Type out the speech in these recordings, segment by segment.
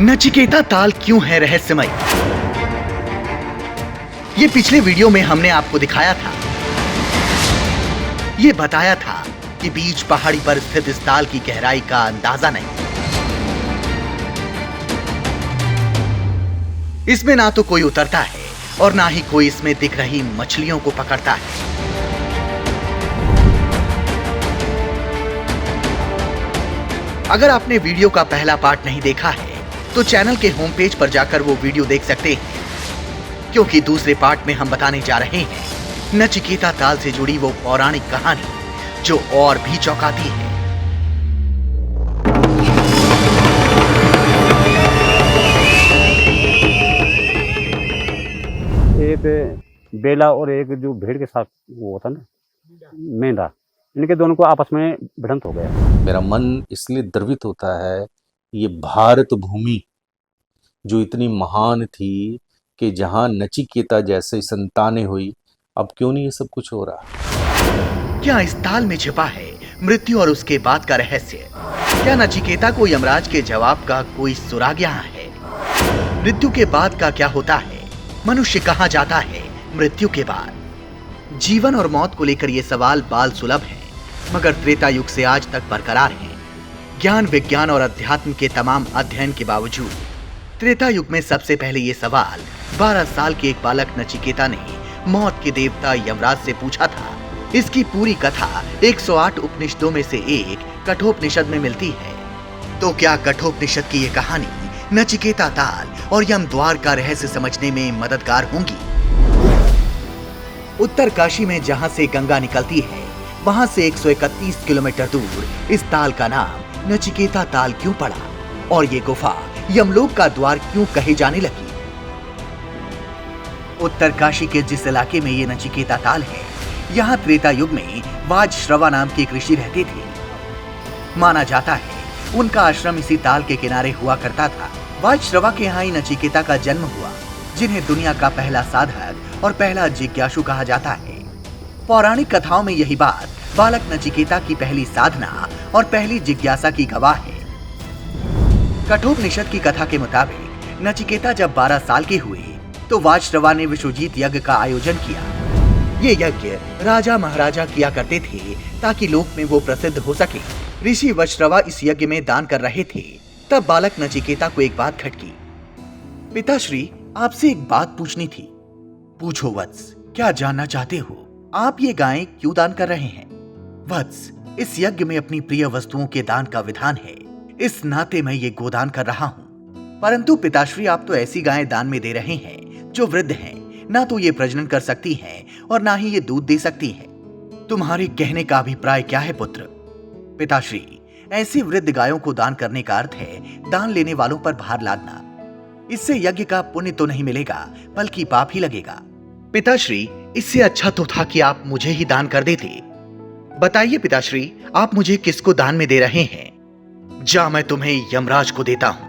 नचिकेता ताल क्यों है रहस्यमय? ये पिछले वीडियो में हमने आपको दिखाया था। ये बताया था कि बीच पहाड़ी पर स्थित इस ताल की गहराई का अंदाजा नहीं। इसमें ना तो कोई उतरता है और ना ही कोई इसमें दिख रही मछलियों को पकड़ता है। अगर आपने वीडियो का पहला पार्ट नहीं देखा है तो चैनल के होम पेज पर जाकर वो वीडियो देख सकते हैं, क्योंकि दूसरे पार्ट में हम बताने जा रहे हैं नचिकेता ताल से जुड़ी वो पौराणिक कहानी जो और भी चौंकाती है। एक बेला और एक जो भेड़ के साथ वो होता ना मेंढा, इनके दोनों को आपस में भिड़ंत हो गया। मेरा मन इसलिए द्रवित होता है, ये भारत भूमि जो इतनी महान थी कि जहां नचिकेता जैसे संतानें हुई, अब क्यों नहीं ये सब कुछ हो रहा? क्या इस ताल में छिपा है मृत्यु और उसके बाद का रहस्य? क्या नचिकेता को यमराज के जवाब का कोई सुराग यहाँ है? मृत्यु के बाद का क्या होता है? मनुष्य कहाँ जाता है मृत्यु के बाद? जीवन और मौत को लेकर ये सवाल बाल सुलभ हैं, मगर त्रेता युग से आज तक बरकरार हैं। ज्ञान, विज्ञान और अध्यात्म के तमाम अध्ययन के बावजूद त्रेता युग में सबसे पहले ये सवाल 12 साल के एक बालक नचिकेता ने मौत के देवता यमराज से पूछा था। इसकी पूरी कथा 108 उपनिषदों में से एक कठोपनिषद में मिलती है। तो क्या कठोपनिषद की ये कहानी नचिकेता ताल और यम द्वार का रहस्य समझने में मददगार होंगी? उत्तर काशी में जहां से गंगा निकलती है, वहां से 131 किलोमीटर दूर इस ताल का नाम नचिकेता ताल क्यों पड़ा और ये गुफा यमलोक का द्वार क्यों कहे जाने लगी? उत्तर काशी के जिस इलाके में ये नचिकेता ताल है, यहाँ त्रेता युग में वाजश्रवा नाम के एक ऋषि रहते थे। माना जाता है उनका आश्रम इसी ताल के किनारे हुआ करता था। वाजश्रवा के यहाँ ही नचिकेता का जन्म हुआ, जिन्हें दुनिया का पहला साधक और पहला जिज्ञासु कहा जाता है। पौराणिक कथाओं में यही बात बालक नचिकेता की पहली साधना और पहली जिज्ञासा की गवाह है। कठोपनिषद की कथा के मुताबिक नचिकेता जब 12 साल के हुए तो वाजश्रवा ने विश्वजीत यज्ञ का आयोजन किया। ये यज्ञ राजा महाराजा किया करते थे ताकि लोक में वो प्रसिद्ध हो सके। ऋषि वाजश्रवा इस यज्ञ में दान कर रहे थे, तब बालक नचिकेता को एक बात खटकी। पिताश्री, आपसे एक बात पूछनी थी। पूछो वत्स, क्या जानना चाहते हो? आप ये गायें क्यों दान कर रहे हैं? वत्स, इस यज्ञ में अपनी प्रिय वस्तुओं के दान का विधान है, इस नाते मैं ये गोदान कर रहा हूँ। परंतु पिताश्री, आप तो ऐसी गायें दान में दे रहे हैं जो वृद्ध हैं, ना तो ये प्रजनन कर सकती हैं और ना ही ये दूध दे सकती हैं। तुम्हारे कहने का अभिप्राय क्या है पुत्र? पिताश्री, ऐसी वृद्ध गायों को दान करने का अर्थ है दान लेने वालों पर भार लादना। इससे यज्ञ का पुण्य तो नहीं मिलेगा बल्कि पाप ही लगेगा। पिताश्री, इससे अच्छा तो था कि आप मुझे ही दान कर देते। बताइए पिताश्री, आप मुझे किसको दान में दे रहे हैं? जा, मैं तुम्हें यमराज को देता हूं।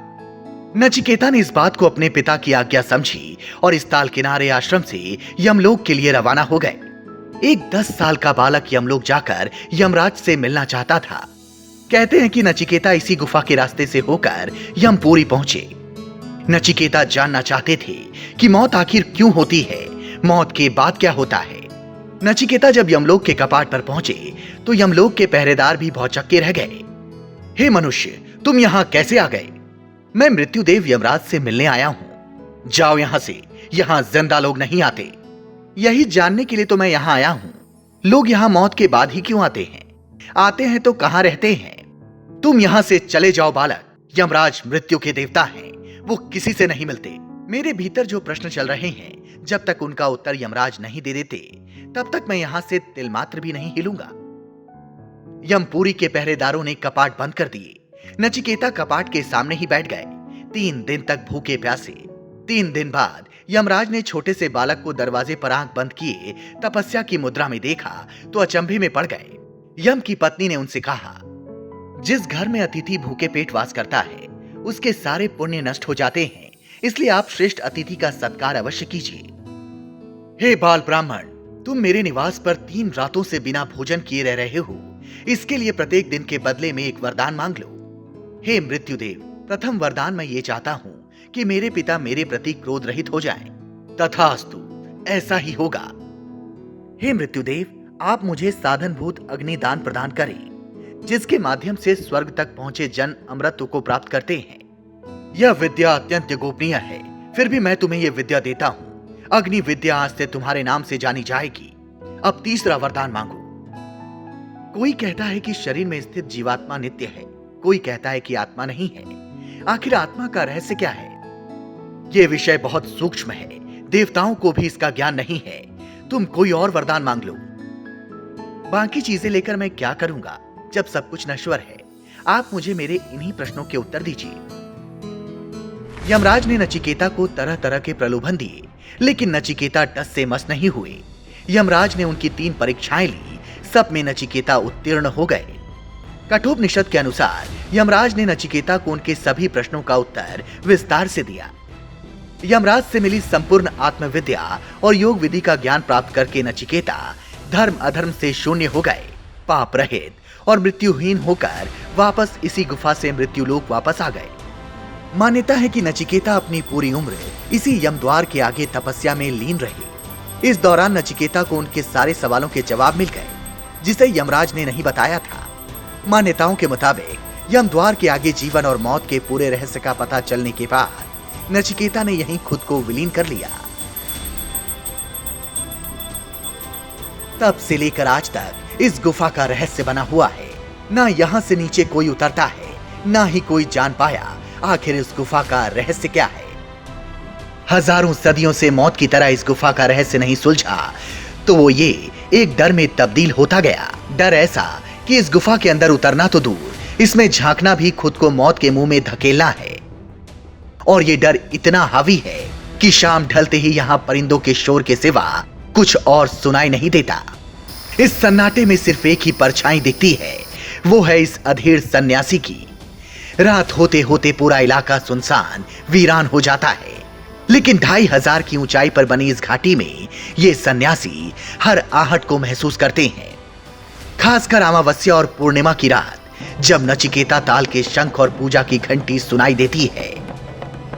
नचिकेता ने इस बात को अपने पिता की आज्ञा समझी और इस ताल किनारे आश्रम से यमलोक के लिए रवाना हो गए। एक 10 साल का बालक यमलोक जाकर यमराज से मिलना चाहता था। कहते हैं कि नचिकेता इसी गुफा के रास्ते से होकर यमपुरी पहुंचे। नचिकेता जानना चाहते थे कि मौत आखिर क्यों होती है, मौत के बाद क्या होता है। नचिकेता जब यमलोक के कपाट पर पहुंचे तो यमलोक के पहरेदार भी भौचक्के रह गए। हे मनुष्य, तुम यहाँ कैसे आ गए? मैं मृत्युदेव यमराज से मिलने आया हूं। जाओ यहां से, यहां जिंदा लोग नहीं आते। यही जानने के लिए तो मैं यहां आया हूं, लोग यहां मौत के बाद ही क्यों आते हैं? आते हैं तो कहां रहते हैं? तुम यहां से चले जाओ बालक। यमराज मृत्यु के देवता हैं, वो किसी से नहीं मिलते। मेरे भीतर जो प्रश्न चल रहे हैं, जब तक उनका उत्तर यमराज नहीं दे देते, तब तक मैं यहां से तिल मात्र भी नहीं हिलूंगा। यमपुरी के पहरेदारों ने कपाट बंद कर दिए। नचिकेता कपाट के सामने ही बैठ गए, 3 दिन तक भूखे प्यासे। 3 दिन बाद यमराज ने छोटे से बालक को दरवाजे पर आंख बंद किए तपस्या की मुद्रा में देखा तो अचंभे में पड़ गए। यम की पत्नी ने उनसे कहा, जिस घर में अतिथि भूखे पेट वास करता है, उसके सारे पुण्य नष्ट हो जाते हैं, इसलिए आप श्रेष्ठ अतिथि का सत्कार अवश्य कीजिए। हे बाल ब्राह्मण, तुम मेरे निवास पर 3 रातों से बिना भोजन किए रह रहे हो, इसके लिए प्रत्येक दिन के बदले में एक वरदान मांग लो। हे मृत्युदेव, प्रथम वरदान मैं ये चाहता हूँ कि मेरे पिता मेरे प्रति क्रोध रहित हो जाएं। तथास्तु, ऐसा ही होगा। हे मृत्युदेव, आप मुझे साधनभूत अग्निदान प्रदान करें, जिसके माध्यम से स्वर्ग तक पहुंचे जन अमृत को प्राप्त करते हैं। यह विद्या अत्यंत गोपनीय है, फिर भी मैं तुम्हें यह विद्या देता हूं। अग्नि विद्या आज से तुम्हारे नाम से जानी जाएगी। अब तीसरा वरदान मांगो। कोई कहता है कि शरीर में स्थित जीवात्मा नित्य है, कोई कहता है कि आत्मा नहीं है। आखिर आत्मा का रहस्य क्या है? यह विषय बहुत सूक्ष्म है, देवताओं को भी इसका ज्ञान नहीं है। तुम कोई और वरदान मांग लो। बाकी चीजें लेकर मैं क्या करूंगा जब सब कुछ नश्वर है? आप मुझे मेरे इन्हीं प्रश्नों के उत्तर दीजिए। यमराज ने नचिकेता को तरह तरह के प्रलोभन दिए, लेकिन नचिकेता टस से मस नहीं हुए। यमराज ने उनकी 3 परीक्षाएं ली, सब में नचिकेता उत्तीर्ण हो गए। कठोपनिषद के अनुसार यमराज ने नचिकेता को उनके सभी प्रश्नों का उत्तर विस्तार से दिया। यमराज से मिली संपूर्ण आत्मविद्या और योग विधि का ज्ञान प्राप्त करके नचिकेता धर्म अधर्म से शून्य हो गए, पाप रहित और मृत्युहीन होकर वापस इसी गुफा से मृत्युलोक वापस आ गए। मान्यता है कि नचिकेता अपनी पूरी उम्र इसी यमद्वार के आगे तपस्या में लीन रहे। इस दौरान नचिकेता को उनके सारे सवालों के जवाब मिल गए, जिसे यमराज ने नहीं बताया था। मान्यताओं के मुताबिक यमद्वार के आगे जीवन और मौत के पूरे रहस्य का पता चलने के बाद नचिकेता ने यहीं खुद को विलीन कर लिया। तब से लेकर आज तक इस गुफा का रहस्य बना हुआ है। ना यहाँ से नीचे कोई उतरता है, ना ही कोई जान पाया आखिर इस गुफा का रहस्य क्या है। हजारों सदियों से मौत की तरह इस गुफा का रहस्य नहीं सुलझा, तो वो ये एक डर में तब्दील होता गया। डर ऐसा कि इस गुफा के अंदर उतरना तो दूर, इसमें झांकना भी खुद को मौत के मुंह में धकेलना है। और ये डर इतना हावी है कि शाम ढलते ही यहाँ परिंदों के शोर के सिवा कुछ और सुनाई नहीं देता। इस सन्नाटे में सिर्फ एक ही परछाई दिखती है, वो है इस अधेड़ सन्यासी की। रात होते होते पूरा इलाका सुनसान वीरान हो जाता है, लेकिन 2500 की ऊंचाई पर बनी इस घाटी में ये सन्यासी हर आहट को महसूस करते हैं। खासकर अमावस्या और पूर्णिमा की रात, जब नचिकेता ताल के शंख और पूजा की घंटी सुनाई देती है,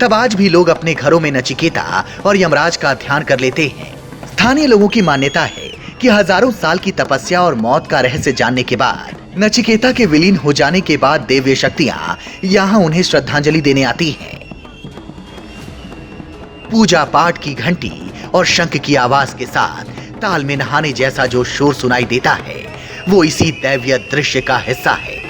तब आज भी लोग अपने घरों में नचिकेता और यमराज का ध्यान कर लेते हैं। स्थानीय लोगों की मान्यता है कि हजारों साल की तपस्या और मौत का रहस्य जानने के बाद, नचिकेता के विलीन हो जाने के बाद देव्य शक्तियां यहां उन्हें श्रद्धांजलि देने आती हैं। पूजा पाठ की घंटी और शंख की आवाज के साथ ताल में नहाने जैसा जो शोर सुनाई देता है, वो इसी दैवीय दृश्य का हिस्सा है।